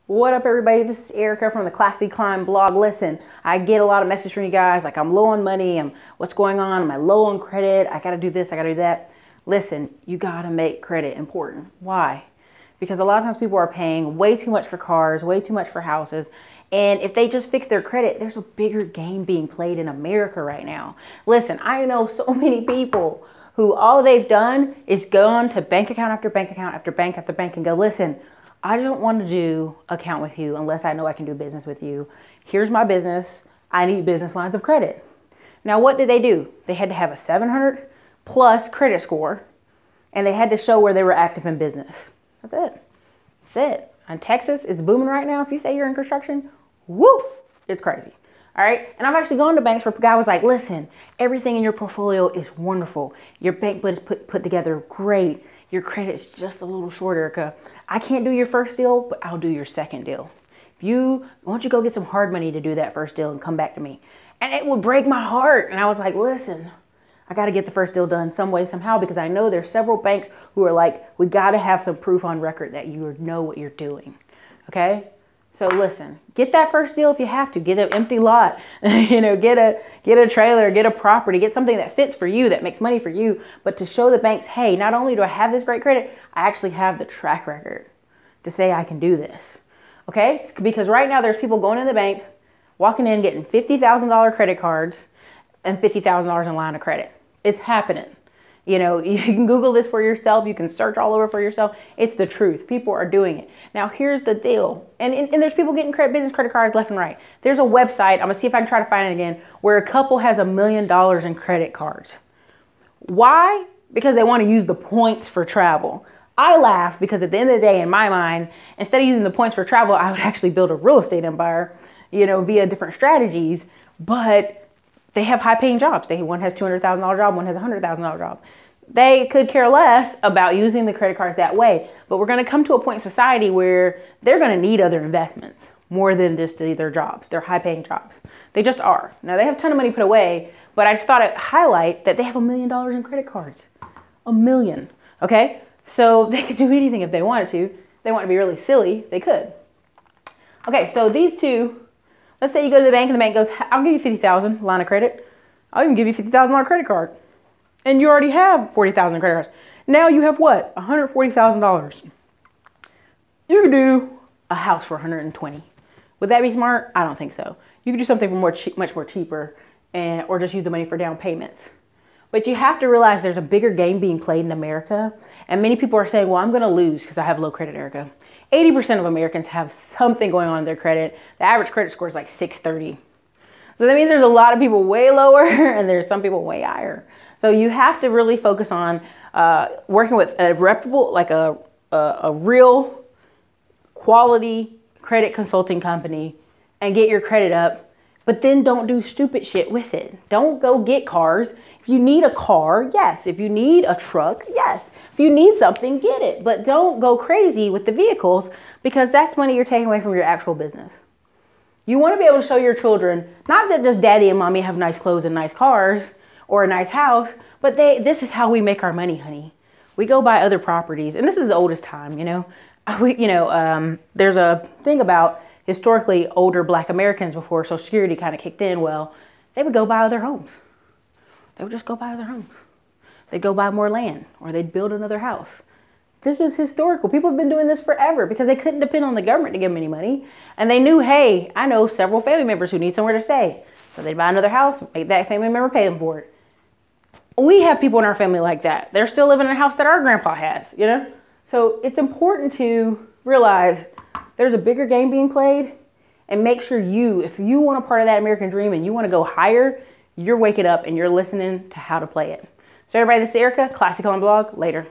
What up, everybody? This is Erica from the Classy Climb blog. Listen, I get a lot of messages from you guys like I'm low on money, what's going on? Am I low on credit? I gotta do this, I gotta do that. Listen, you gotta make credit important. Why? Because a lot of times people are paying way too much for cars, way too much for houses. And if they just fix their credit, there's a bigger game being played in America right now. Listen, I know so many people who all they've done is gone to bank account after bank account after bank after bank and go, listen, I don't want to do account with you unless I know I can do business with you. Here's my business. I need business lines of credit. Now, what did they do? They had to have a 700 plus credit score, and they had to show where they were active in business. That's it. That's it. And Texas is booming right now. If you say you're in construction, woof, it's crazy. All right. And I've actually gone to banks where a guy was like, listen, everything in your portfolio is wonderful. Your bank book is put together great. Your credit's just a little short, Erica. I can't do your first deal, but I'll do your second deal. Why don't you go get some hard money to do that first deal and come back to me? And it would break my heart. And I was like, listen, I got to get the first deal done some way, somehow, because I know there's several banks who are like, we got to have some proof on record that you know what you're doing. Okay. So listen, get that first deal if you have to. Get an empty lot, get a trailer, get a property, get something that fits for you, that makes money for you. But to show the banks, hey, not only do I have this great credit, I actually have the track record to say I can do this. Okay? Because right now there's people going in the bank, walking in, getting $50,000 credit cards and $50,000 in line of credit. It's happening. You can Google this for yourself. You can search all over for yourself. It's the truth. People are doing it. Now, here's the deal. And there's people getting business credit cards left and right. There's a website. I'm going to see if I can try to find it again, where a couple has $1 million in credit cards. Why? Because they want to use the points for travel. I laugh because at the end of the day, in my mind, instead of using the points for travel, I would actually build a real estate empire, via different strategies. But they have high-paying jobs. One has $200,000 job, one has a $100,000 job. They could care less about using the credit cards that way. But we're going to come to a point in society where they're going to need other investments more than just their jobs, their high-paying jobs. They just are. Now, they have a ton of money put away, but I just thought I'd highlight that they have $1 million in credit cards. $1 million. Okay? So they could do anything if they wanted to. If they want to be really silly, they could. Okay, so these two. Let's say you go to the bank and the bank goes, I'll give you $50,000 line of credit. I'll even give you $50,000 credit card. And you already have $40,000 credit cards. Now you have what? $140,000. You could do a house for $120,000. Would that be smart? I don't think so. You could do something for much more cheaper, or just use the money for down payments. But you have to realize there's a bigger game being played in America. And many people are saying, well, I'm going to lose because I have low credit, Erica. 80% of Americans have something going on in their credit. The average credit score is like 630. So that means there's a lot of people way lower and there's some people way higher. So you have to really focus on working with a reputable, like a real quality credit consulting company and get your credit up. But then don't do stupid shit with it. Don't go get cars. If you need a car, yes. If you need a truck, yes. If you need something, get it. But don't go crazy with the vehicles, because that's money you're taking away from your actual business. You want to be able to show your children, not that just daddy and mommy have nice clothes and nice cars or a nice house, but this is how we make our money, honey. We go buy other properties. And this is the oldest time, there's a thing about historically older Black Americans before Social Security kind of kicked in. Well, they would go buy other homes. They would just go buy other homes. They'd go buy more land, or they'd build another house. This is historical. People have been doing this forever because they couldn't depend on the government to give them any money. And they knew, hey, I know several family members who need somewhere to stay. So they'd buy another house, make that family member pay them for it. We have people in our family like that. They're still living in a house that our grandpa has, So it's important to realize there's a bigger game being played, and make sure if you want a part of that American dream and you want to go higher, you're waking up and you're listening to how to play it. So everybody, this is Erica, Classy Climb blog. Later.